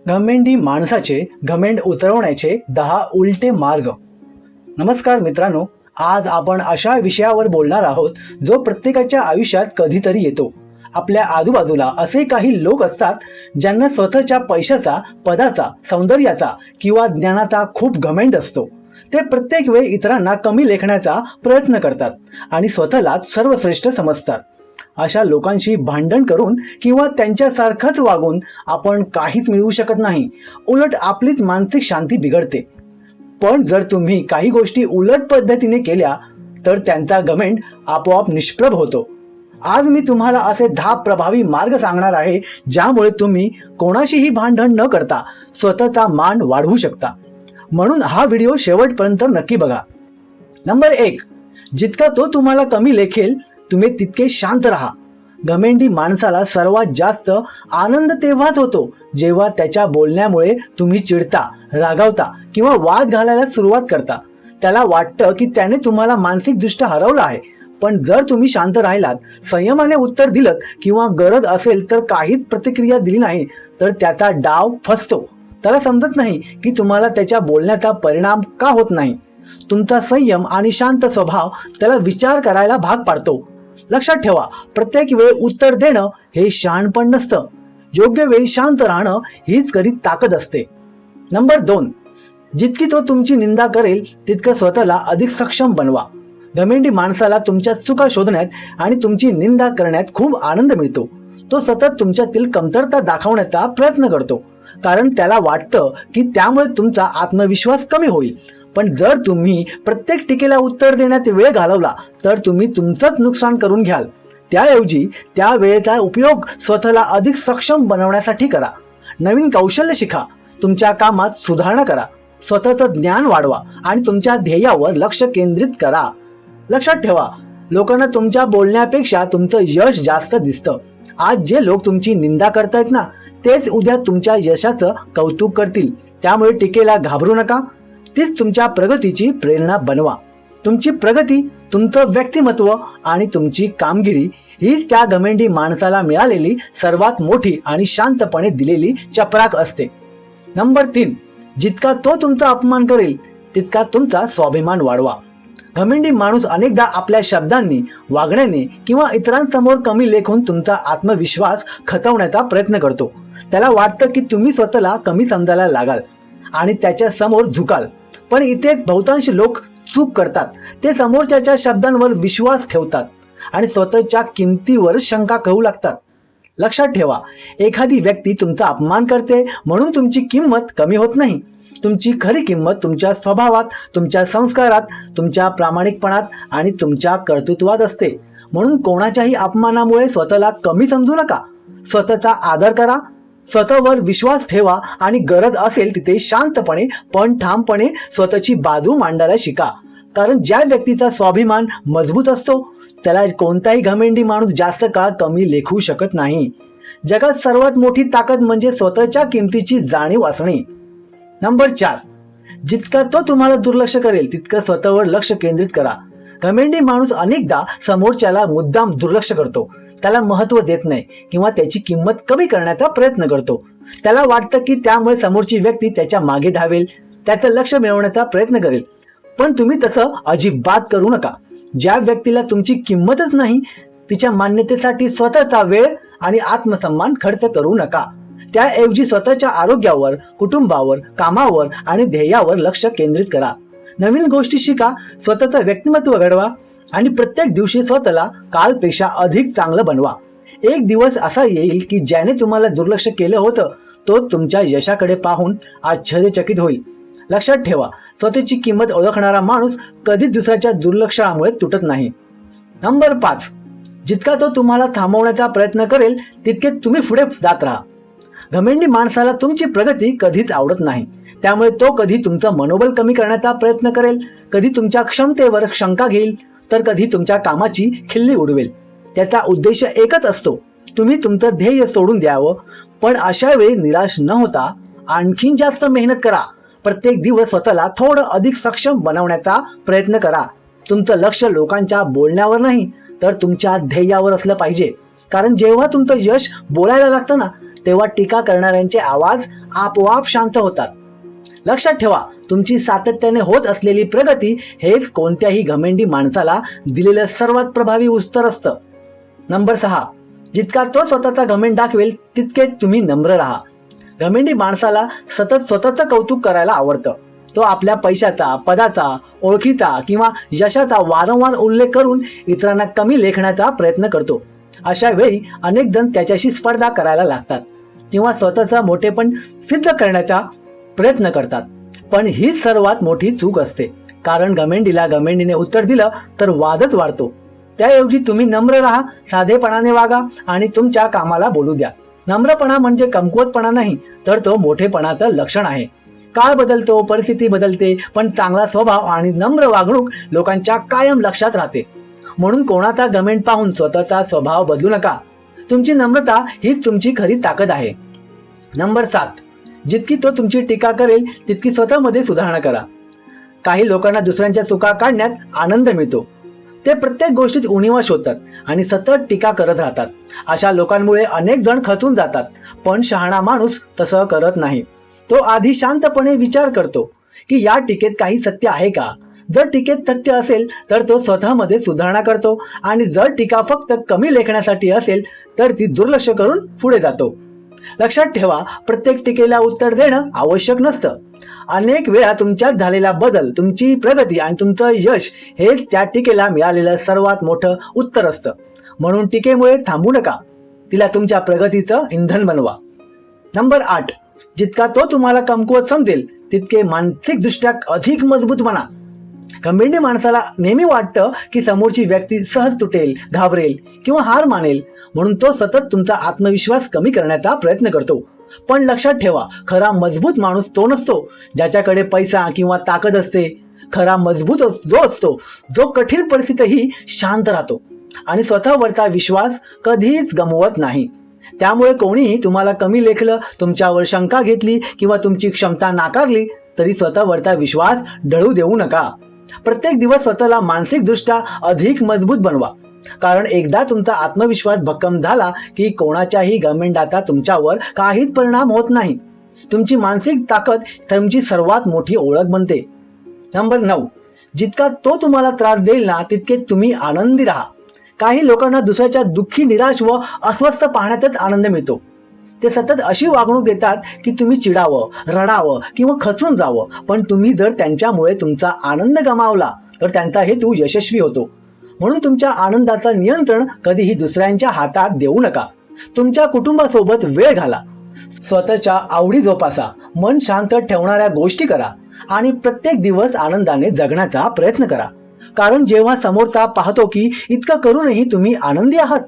घमेंडी माणसाचे घमेंड उतरवण्याचे 10 उलटे मार्ग। नमस्कार मित्रांनो, आज आपण अशा विषयावर बोलणार आहोत जो प्रत्येकाच्या आयुष्यात कधीतरी येतो। आपल्या आजूबाजूला असे काही लोक असतात ज्यांना स्वतःच्या पैशाचा, पदाचा, सौंदर्याचा किंवा ज्ञानाचा खूप घमेंड असतो। ते प्रत्येक वेळी इतरांना कमी लेखण्याचा प्रयत्न करतात आणि स्वतःलाच सर्वश्रेष्ठ समजतात। अशा लोकांशी भांडण करून किंवा त्यांच्यासारखंच वागून आपण काहीच मिळवू शकत नाही, उलट आपलीच मानसिक शांती बिघडते। पण जर तुम्ही काही गोष्टी उलट पद्धतीने केल्या तर त्यांचा घमेंड आपोआप निष्प्रभ होतो। आज मी तुम्हाला असे 10 प्रभावी मार्ग सांगणार आहे ज्यामुळे तुम्ही कोणाशीही भांडण न करता स्वतःचा मान वाढवू शकता। म्हणून हा व्हिडिओ शेवटपर्यंत नक्की बघा। नंबर 1, जितका तो तुम्हाला कमी लेखेल तुम्ही तितके शांत राहा। घमेंडी माणसाला सर्वात जास्त आनंद तेव्हाच होतो जेव्हा त्याच्या बोलण्यामुळे तुम्ही चिडता, रागावता किंवा वाद घालायला सुरुवात करता। त्याला वाटतं की त्याने तुम्हाला मानसिकदृष्ट्या हरवलं आहे। पण जर तुम्ही शांत राहिलात, संयमाने उत्तर दिलं किंवा गरज असेल तर काहीच प्रतिक्रिया दिली नाही तर त्याचा डाव फसतो। त्याला समजत नाही की तुम्हाला त्याच्या बोलण्याचा परिणाम का होत नाही। तुमचा संयम आणि शांत स्वभाव त्याला विचार करायला भाग पाडतो। लक्षात ठेवा, प्रत्येक वेळ उत्तर देणं हे शहाणपण नसतं, योग्य वेळी शांत राहणं हीच खरी ताकद असते। नंबर 2, जितकी तो तुमची निंदा करेल तितकं स्वतःला अधिक सक्षम बनवा। घमेंडी माणसाला तुमच्या चुका शोधण्यात आणि तुमची निंदा करण्यात खूप आनंद मिळतो। तो सतत तुमच्यातील कमतरता दाखवण्याचा प्रयत्न करतो, कारण त्याला वाटतं की त्यामुळे तुमचा आत्मविश्वास कमी होईल। पण जर तुम्ही प्रत्येक टीकेला उत्तर देण्यात वेळ घालवला तर तुम्ही तुमचंच नुकसान करून घ्याल। त्याऐवजी त्या वेळेचा उपयोग स्वतःला अधिक सक्षम बनवण्यासाठी करा। नवीन कौशल्य शिका, तुमच्या कामात सुधारणा करा, स्वतःचं ज्ञान वाढवा आणि तुमच्या ध्येयावर लक्ष केंद्रित करा। लक्षात ठेवा, लोकांना तुमच्या बोलण्यापेक्षा तुमचं यश जास्त दिसतं। आज जे लोक तुमची निंदा करतायत ना, तेच उद्या तुमच्या यशाचं कौतुक करतील। त्यामुळे टीकेला घाबरू नका, तीच तुमच्या प्रगतीची प्रेरणा बनवा। तुमची प्रगती, तुमचं व्यक्तिमत्व आणि तुमची कामगिरी हीच त्या घमेंडी माणसाला मिळालेली सर्वात मोठी आणि शांतपणे दिलेली चपराक असते। नंबर 3, जितका तो तुमचा अपमान करेल तितका तुमचा स्वाभिमान वाढवा। घमेंडी माणूस अनेकदा आपल्या शब्दांनी, वागण्याने किंवा इतरांसमोर कमी लेखून तुमचा आत्मविश्वास खचवण्याचा प्रयत्न करतो। त्याला वाटतं की तुम्ही स्वतःला कमी समजायला लागाल आणि त्याच्या समोर झुकाल। पण इथेच बहुतांश लोक चूक करतात। ते समोरच्याच्या शब्दांवर विश्वास ठेवतात आणि स्वतःच्या किमतीवर शंका करू लागतात। लक्षात ठेवा, एखादी व्यक्ती तुमचा अपमान करते म्हणून तुमची किंमत कमी होत नाही। तुमची खरी किंमत तुमच्या स्वभावात, तुमच्या संस्कारात, तुमच्या प्रामाणिकपणात आणि तुमच्या कर्तृत्वात असते। म्हणून कोणाच्याही अपमानामुळे स्वतःला कमी समजू नका। स्वतःचा आदर करा, स्वतःवर विश्वास ठेवा आणि गरज असेल तिथे शांतपणे पण ठामपणे स्वतःची बाजू मांडायला शिका। कारण ज्या व्यक्तीचा स्वाभिमान मजबूत असतो त्याला कोणताही घमेंडी माणूस जास्त काळ कमी लेखू शकत नाही। जगात सर्वात मोठी ताकद म्हणजे स्वतःच्या किमतीची जाणीव असणे। नंबर 4, जितका तो तुम्हाला दुर्लक्ष करेल तितकं स्वतःवर लक्ष केंद्रित करा। घमेंडी माणूस अनेकदा समोरच्याला मुद्दाम दुर्लक्ष करतो, त्याला महत्त्व देत नाही किंवा त्याची किंमत कमी करण्याचा प्रयत्न करतो। त्याला वाटतं की त्यामुळे समोरची व्यक्ती त्याच्या मागे धावेल, त्याचं लक्ष मिळवण्याचा प्रयत्न करेल। पण तुम्ही तसं अजिबात करू नका। ज्या व्यक्तीला तुमची किंमतच नाही तिच्या मान्यतेसाठी स्वतःचा वेळ आणि आत्मसन्मान खर्च करू नका। त्याऐवजी स्वतःच्या आरोग्यावर, कुटुंबावर, कामावर आणि ध्येयावर लक्ष केंद्रित करा। नवीन गोष्टी शिका, स्वतःचं व्यक्तिमत्व घडवा आणि प्रत्येक दिवशी स्वतःला कालपेक्षा अधिक चांगलं बनवा। एक दिवस असा येईल की ज्याने तुम्हाला दुर्लक्ष केलं होतं तो तुमच्या यशाकडे पाहून आश्चर्यचकित होईल। लक्षात ठेवा, स्वतःची किंमत ओळखणारा माणूस कधीच दुसऱ्याच्या दुर्लक्षामुळे तुटत नाही। नंबर 5, जितका तो तुम्हाला थांबवण्याचा प्रयत्न करेल तितके तुम्ही पुढे जात राहा। घमेंडी माणसाला तुमची प्रगती कधीच आवडत नाही, त्यामुळे तो कधी तुमचं मनोबल कमी करण्याचा प्रयत्न करेल, कधी तुमच्या क्षमतेवर शंका घेईल तर कधी तुमच्या कामाची खिल्ली उडवेल। त्याचा उद्देश एकच असतो, तुम्ही तुमचं ध्येय सोडून द्यावं। पण अशा वेळी निराश न होता आणखीन जास्त मेहनत करा। प्रत्येक दिवस स्वतःला थोडं अधिक सक्षम बनवण्याचा प्रयत्न करा। तुमचं लक्ष लोकांच्या बोलण्यावर नाही तर तुमच्या ध्येयावर असलं पाहिजे। कारण जेव्हा तुमचं यश बोलायला लागतं ना तेव्हा टीका करणाऱ्यांचे आवाज आपोआप शांत होतात. लक्षात ठेवा, तुमची सातत्याने होत असलेली प्रगती हेच कोणत्याही घमेंडी माणसाला दिलेलं सर्वात प्रभावी उत्तर असतं. नंबर 6, जितका तो स्वतःचा घमेंड दाखवेल तितके तुम्ही नम्र राहा. घमेंडी माणसाला सतत स्वतःचं कौतुक करायला आवडतं. तो आपल्या पैशाचा, पदाचा, ओळखीचा किंवा यशाचा वारंवार उल्लेख करून इतरांना कमी लेखण्याचा प्रयत्न करतो. अशा वेळी अनेक जण त्याच्याशी स्पर्धा करायला लागतात किंवा स्वतःचा मोठेपण सिद्ध करण्याचा प्रयत्न करतात. पण ही सर्वात मोठी चूक असते, कारण घमेंडीला घमेंडीने उत्तर दिलं तर वादच वाढतो. त्याऐवजी तुम्ही नम्र राहा, साधेपणाने वागा आणि तुमच्या कामाला बोलू द्या. नम्रपणा म्हणजे कमकुवतपणा नाही, तर तो मोठेपणाचं लक्षण आहे. काळ बदलतो, परिस्थिती बदलते, पण चांगला स्वभाव आणि नम्र वागणूक लोकांच्या कायम लक्षात राहते. म्हणून कोणाचा घमेंड पाहून स्वतःचा स्वभाव बदलू नका. तुमची नम्रता हीच तुमची खरी ताकद आहे. नंबर 7, जितकी तो तुमची टीका करेल तितकी स्वतःमध्ये सुधारणा करा. काही लोकांना दुसऱ्यांच्या चुका काढण्यात आनंद मिळतो. ते प्रत्येक गोष्टीत उणिवा शोधतात आणि सतत टीका करत राहतात. अशा लोकांमुळे अनेक जण खचून जातात. पण शहाणा माणूस तसं करत नाही. तो आधी शांतपणे विचार करतो की या टीकेत काही सत्य आहे का. जर टीकेत सत्य असेल तर तो स्वतःमध्ये सुधारणा करतो आणि जर टीका फक्त कमी लेखण्यासाठी असेल तर ती दुर्लक्ष करून पुढे जातो. लक्षात ठेवा, प्रत्येक टीकेला उत्तर देणं आवश्यक नसतं. अनेक वेळा तुमच्यात झालेला बदल, तुमची प्रगती आणि तुमचं यश हेच त्या टीकेला मिळालेलं सर्वात मोठं उत्तर असतं. म्हणून टीकेमुळे थांबू नका, तिला तुमच्या प्रगतीचं इंधन बनवा. नंबर 8, जितका तो तुम्हाला कमकुवत समजेल तितके मानसिकदृष्ट्या अधिक मजबूत बना. घमेंडी माणसाला नेहमी वाटतं की समोरची व्यक्ती सहज तुटेल, घाबरेल किंवा हार मानेल, म्हणून तो सतत तुमचा आत्मविश्वास कमी करण्याचा प्रयत्न करतो. पण लक्षात ठेवा, खरा मजबूत माणूस तो नसतो ज्याच्याकडे पैसा किंवा ताकद असते. खरा मजबूत जो असतो जो कठीण परिस्थितीतही शांत राहतो आणि स्वतःवरचा विश्वास कधीच गमवत नाही. त्यामुळे कोणीही तुम्हाला कमी लेखलं, तुमच्यावर शंका घेतली किंवा तुमची क्षमता नाकारली तरी स्वतःवरचा विश्वास ढळू देऊ नका. प्रत्येक दिवस स्वतःला मानसिकदृष्ट्या अधिक मजबूत बनवा, कारण एकदा तुमचा आत्मविश्वास भक्कम झाला की कोणाच्याही घमेंडाचा तुमच्यावर काहीच परिणाम होत नाही. तुमची मानसिक ताकद तुमची सर्वात मोठी ओळख बनते. नंबर 9, जितका तो तुम्हाला त्रास देईल ना तितके तुम्ही आनंदी राहा. काही लोकांना दुसऱ्याच्या दुःखी, निराश व अस्वस्थ पाहण्यातच आनंद मिळतो. ते सतत अशी वागणूक देतात की तुम्ही चिडावं, रडावं किंवा खचून जावं. पण तुम्ही जर त्यांच्यामुळे तुमचा आनंद गमावला तर त्यांचा हेतू यशस्वी होतो. म्हणून तुमच्या आनंदाचं नियंत्रण कधीही दुसऱ्यांच्या हातात देऊ नका. तुमच्या कुटुंबासोबत वेळ घाला, स्वतःच्या आवडी जोपासा, मन शांत ठेवणाऱ्या गोष्टी करा आणि प्रत्येक दिवस आनंदाने जगण्याचा प्रयत्न करा. कारण जेव्हा समोरचा पाहतो की इतकं करूनही तुम्ही आनंदी आहात,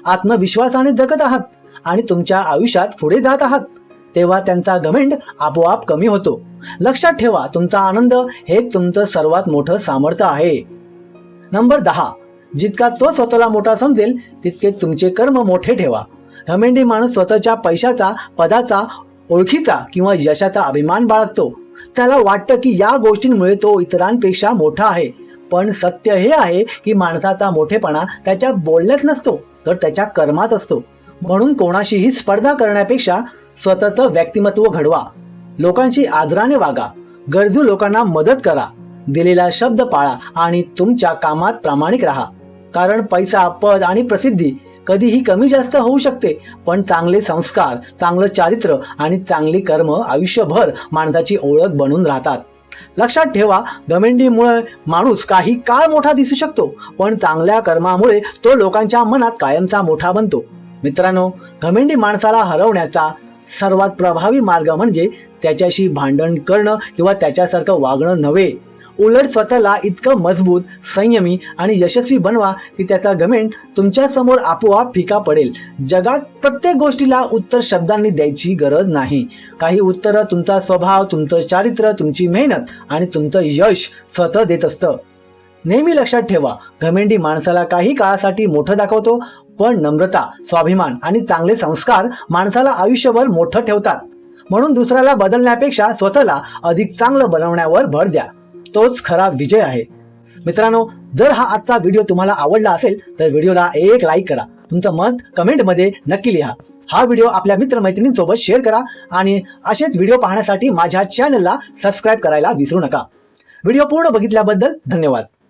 आत्मविश्वासाने जगत आहात आणि तुमच्या आयुष्यात पुढे जात आहात, तेव्हा त्यांचा घमेंड आपोआप कमी होतो. लक्षात ठेवा, तुमचा आनंद हे तुमचं सर्वात मोठं सामर्थ्य आहे. नंबर 10, जितका तो स्वतःला मोठा समजेल तितके तुमचे कर्म मोठे ठेवा. घमेंडी माणूस स्वतःच्या पैशाचा, पदाचा, ओळखीचा किंवा यशाचा अभिमान बाळगतो. त्याला वाटतं की या गोष्टींमुळे तो इतरांपेक्षा मोठा आहे. पण सत्य हे आहे की माणसाचा मोठेपणा त्याच्या बोलण्यात नसतो तर त्याच्या कर्मात असतो. म्हणून कोणाशीही स्पर्धा करण्यापेक्षा स्वतःचं व्यक्तिमत्व घडवा. लोकांशी आदराने वागा, गरजू लोकांना मदत करा, दिलेला शब्द पाळा आणि तुमच्या कामात प्रामाणिक राहा. कारण पैसा, पद आणि प्रसिद्धी कधीही कमी जास्त होऊ शकते, पण चांगले संस्कार, चांगलं चारित्र्य आणि चांगली कर्म आयुष्यभर माणसाची ओळख बनून राहतात. लक्षात ठेवा, घमेंडीमुळे माणूस काही काळ मोठा दिसू शकतो, पण चांगल्या कर्मामुळे तो लोकांच्या मनात कायमचा मोठा बनतो. मित्रांनो, घमेंडी माणसाला हरवण्याचा सर्वात प्रभावी मार्ग म्हणजे त्याच्याशी भांडण करणं किंवा त्याच्यासारखं वागणं नव्हे. उलट स्वतःला इतकं मजबूत, संयमी आणि यशस्वी बनवा की त्याचा घमेंड तुमच्या समोर आपोआप फिका पडेल. जगात प्रत्येक गोष्टीला उत्तर शब्दांनी द्यायची गरज नाही. काही उत्तरं तुमचा स्वभाव, तुमचं चारित्र्य, तुमची मेहनत आणि तुमचं यश स्वतः देत असतं. नेहमी लक्षात ठेवा, घमेंडी माणसाला काही काळासाठी मोठं दाखवतो, पण नम्रता, स्वाभिमान आणि चांगले संस्कार माणसाला आयुष्यभर मोठं ठेवतात. म्हणून दुसऱ्याला बदलण्यापेक्षा स्वतःला अधिक चांगलं बनवण्यावर भर द्या. तोच खरा विजय आहे. मित्रांनो, जर हा आजचा व्हिडिओ तुम्हाला आवडला असेल तर व्हिडिओला एक लाईक करा. तुमचं मत कमेंटमध्ये नक्की लिहा हा व्हिडिओ आपल्या मित्रमैत्रिणींसोबत शेअर करा आणि असेच व्हिडिओ पाहण्यासाठी माझ्या चॅनलला सबस्क्राईब करायला विसरू नका. व्हिडिओ पूर्ण बघितल्याबद्दल धन्यवाद.